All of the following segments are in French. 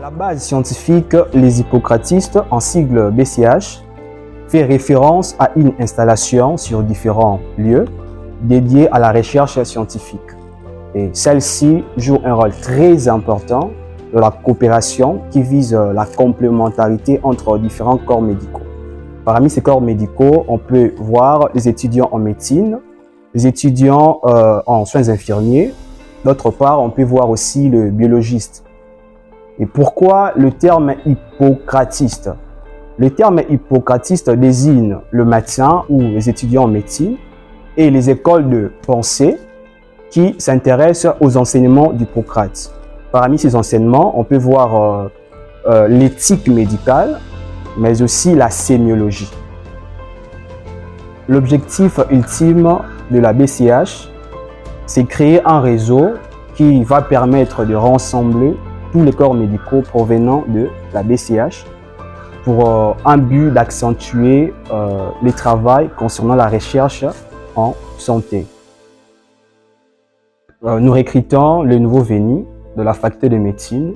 La base scientifique, les hippocratistes, en sigle BCH, fait référence à une installation sur différents lieux dédiés à la recherche scientifique. Et celle-ci joue un rôle très important dans la coopération qui vise la complémentarité entre différents corps médicaux. Parmi ces corps médicaux, on peut voir les étudiants en médecine, les étudiants en soins infirmiers. D'autre part, on peut voir aussi le biologiste. Et pourquoi le terme hippocratiste? Le terme hippocratiste désigne le médecin ou les étudiants en médecine et les écoles de pensée qui s'intéressent aux enseignements d'Hippocrate. Parmi ces enseignements, on peut voir l'éthique médicale, mais aussi la sémiologie. L'objectif ultime de la BCH, c'est créer un réseau qui va permettre de rassembler tous les corps médicaux provenant de la BCH pour un but d'accentuer les travaux concernant la recherche en santé. Nous recrutons les nouveaux venus de la faculté de médecine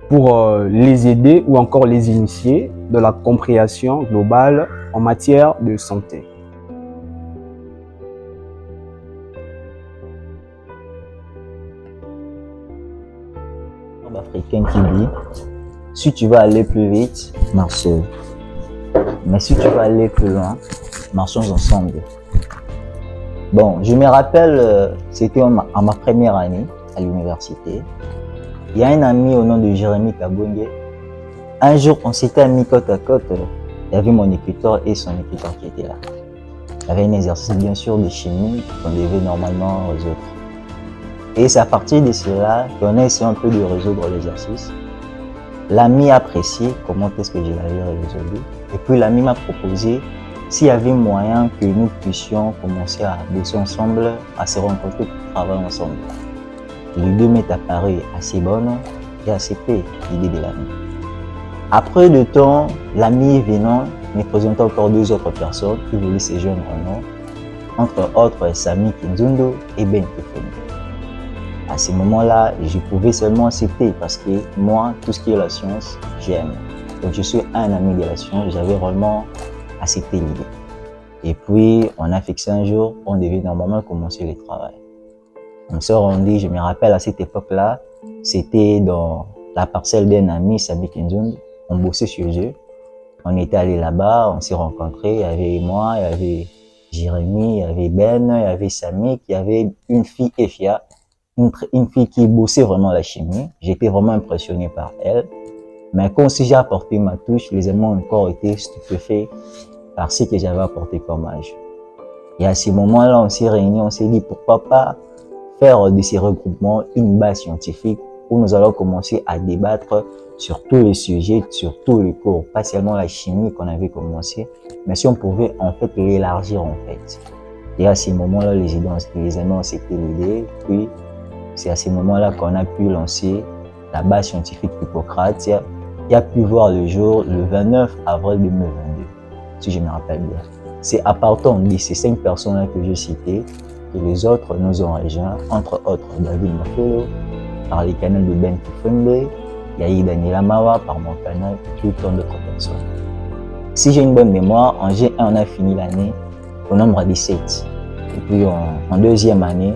pour les aider ou encore les initier de la compréhension globale en matière de santé. Africain qui dit si tu veux aller plus vite, marche seul. Mais si tu veux aller plus loin, marchons ensemble. Bon, je me rappelle, c'était en ma première année à l'université. Il y a un ami au nom de Jérémy Kabonge. Un jour, on s'était mis côte à côte. Il y avait mon écriteur et son écriteur qui était là. Il y avait un exercice, bien sûr, de chimie qu'on devait normalement résoudre. Et c'est à partir de cela qu'on a essayé un peu de résoudre l'exercice. L'ami a apprécié comment est-ce que je l'avais résolu. Et puis l'ami m'a proposé s'il y avait moyen que nous puissions commencer à bosser ensemble, à se rencontrer pour travailler ensemble. Les deux m'est apparu assez bonne et accepté l'idée de l'ami. Après de temps, l'ami venant me présentait encore deux autres personnes qui voulaient se joindre à nous, entre autres Sami Kinzundo et Ben Kifuni. À ce moment-là, je pouvais seulement accepter parce que moi, tout ce qui est la science, j'aime. Donc je suis un ami de la science, j'avais vraiment accepté l'idée. Et puis, on a fixé un jour, on devait normalement commencer le travail. On s'est rendu, je me rappelle à cette époque-là, c'était dans la parcelle d'un ami, Sami Kinzund. On bossait chez eux. On était allé là-bas, on s'est rencontrés. Il y avait moi, il y avait Jérémy, il y avait Ben, il y avait Sami, qui avait une fille, Efia. Une fille qui bossait vraiment la chimie. J'étais vraiment impressionné par elle. Mais quand aussi j'ai apporté ma touche, les amis ont encore été stupéfaits par ce que j'avais apporté comme âge. Et à ce moment-là, on s'est réunis, on s'est dit pourquoi pas faire de ces regroupements une base scientifique où nous allons commencer à débattre sur tous les sujets, sur tous les cours, pas seulement la chimie qu'on avait commencé, mais si on pouvait en fait l'élargir en fait. Et à ce moment-là, les amis ont accepté l'idée, puis c'est à ce moment-là qu'on a pu lancer la base scientifique Hippocrate qui a pu voir le jour le 29 avril 2022, si je me rappelle bien. C'est à partir de ces 5 personnes-là que je citais que les autres nous ont rejoints, entre autres David Mafolo, par les canaux de Ben Kifembe, Yahi Daniela Mawa par mon canal, et tout tant d'autres personnes. Si j'ai une bonne mémoire, en G1, on a fini l'année au nombre de 17. Et puis en deuxième année,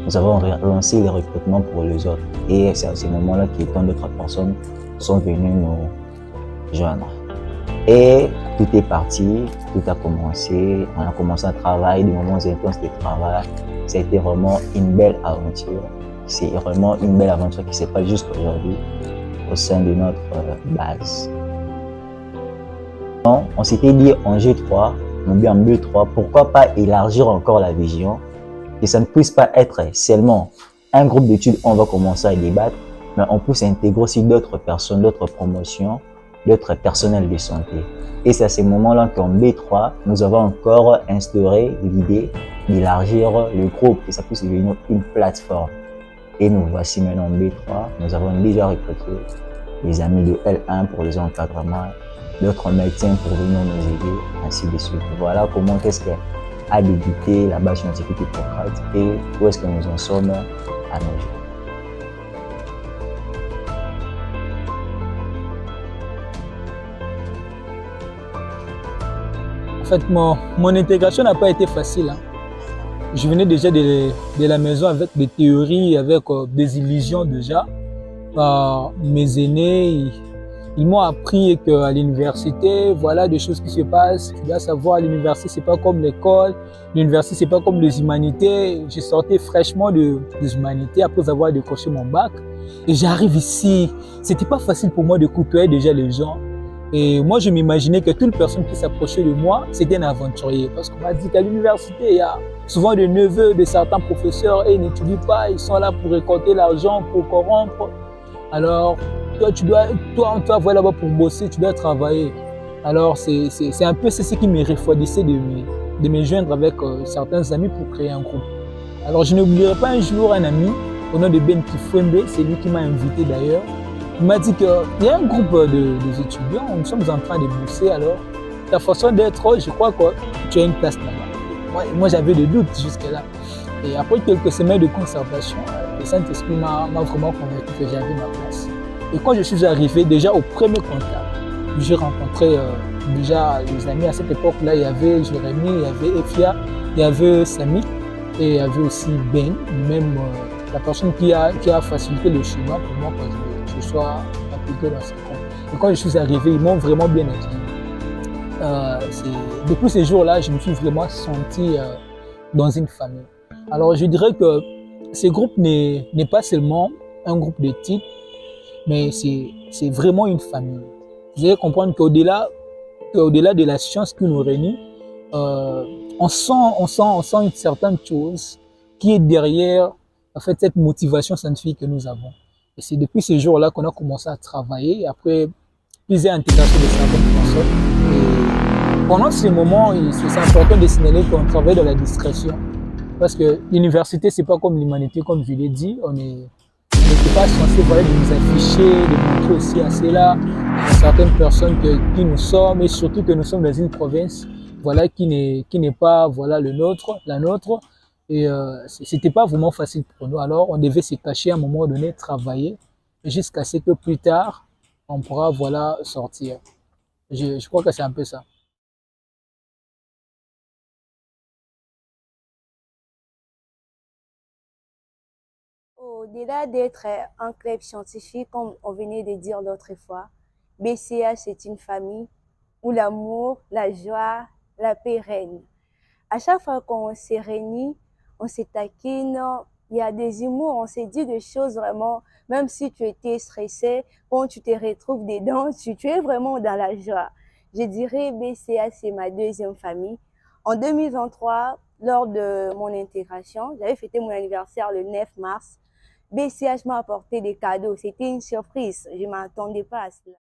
nous avons lancé les recrutements pour les autres. Et c'est à ce moment-là que tant d'autres personnes sont venues nous joindre. Et tout est parti, tout a commencé. On a commencé à travailler, des moments intenses de travail. C'était vraiment une belle aventure. C'est vraiment une belle aventure qui se passe jusqu'aujourd'hui au sein de notre base. On s'était dit en G3, ou bien en B3, pourquoi pas élargir encore la vision, que ça ne puisse pas être seulement un groupe d'études où on va commencer à débattre, mais on puisse intégrer aussi d'autres personnes, d'autres promotions, d'autres personnels de santé. Et c'est à ce moment-là qu'en B3, nous avons encore instauré l'idée d'élargir le groupe, que ça puisse devenir une plateforme. Et nous voici maintenant en B3, nous avons déjà recruté les amis de L1 pour les encadrements, d'autres médecins pour venir nous aider, ainsi de suite. Voilà comment est-ce qu'a débuté la base scientifique Hippocrate et où est-ce que nous en sommes à nos jours. fait, mon intégration n'a pas été facile. Hein. Je venais déjà de la maison avec des théories, avec des illusions déjà. Mes aînés, ils m'ont appris qu'à l'université, voilà des choses qui se passent. Tu dois savoir, l'université, c'est pas comme l'école. L'université, c'est pas comme les humanités. J'ai sorti fraîchement des humanités après avoir décroché mon bac. Et j'arrive ici. C'était pas facile pour moi de côtoyer déjà les gens. Et moi, je m'imaginais que toute personne qui s'approchait de moi, c'était un aventurier. Parce qu'on m'a dit qu'à l'université, il y a souvent des neveux de certains professeurs et ils n'étudient pas. Ils sont là pour récolter l'argent, pour corrompre. Alors, toi, on t'envoie là-bas pour bosser, tu dois travailler. Alors, c'est un peu ce qui me refroidissait de me joindre avec certains amis pour créer un groupe. Alors, je n'oublierai pas un jour un ami au nom de Ben Kifwembe, c'est lui qui m'a invité d'ailleurs. Il m'a dit qu'il y a un groupe des étudiants, nous sommes en train de bosser, alors ta façon d'être, je crois que tu as une place là-bas. Moi j'avais des doutes jusque-là. Et après quelques semaines de concertation, le Saint-Esprit m'a vraiment convaincu que j'avais ma place. Et quand je suis arrivé, déjà au premier contact, j'ai rencontré déjà les amis. À cette époque-là, il y avait Jérémy, il y avait Efia, il y avait Samy et il y avait aussi Ben, même la personne qui a facilité le chemin pour moi quand je sois impliqué dans ce groupe. Et quand je suis arrivé, ils m'ont vraiment bien accueilli. Depuis ces jours-là, je me suis vraiment senti dans une famille. Alors je dirais que ce groupe n'est pas seulement un groupe de titres, mais c'est vraiment une famille. Vous allez comprendre qu'au-delà de la science qui nous réunit, on sent une certaine chose qui est derrière en fait, cette motivation scientifique que nous avons. Et c'est depuis ce jour-là qu'on a commencé à travailler, après plusieurs intégrations de certaines personnes. Et pendant ces moments, c'est important de signaler qu'on travaille dans la discrétion. Parce que l'université, c'est pas comme l'humanité, comme je l'ai dit. On n'était pas censé voilà, de nous afficher, de montrer aussi à cela, à certaines personnes qui nous sommes, et surtout que nous sommes dans une province voilà, qui n'est pas voilà, la nôtre. Et c'était pas vraiment facile pour nous. Alors, on devait se cacher à un moment donné, travailler, jusqu'à ce que plus tard, on pourra voilà, sortir. Je crois que c'est un peu ça. Au-delà d'être un club scientifique, comme on venait de dire l'autre fois, BCH, c'est une famille où l'amour, la joie, la paix règnent. À chaque fois qu'on se réunit, on se taquine, il y a des humours, on se dit des choses vraiment, même si tu étais stressé, quand tu te retrouves dedans, tu es vraiment dans la joie. Je dirais BCH, c'est ma deuxième famille. En 2023, lors de mon intégration, j'avais fêté mon anniversaire le 9 mars. BCH m'a apporté des cadeaux. C'était une surprise. Je ne m'attendais pas à cela.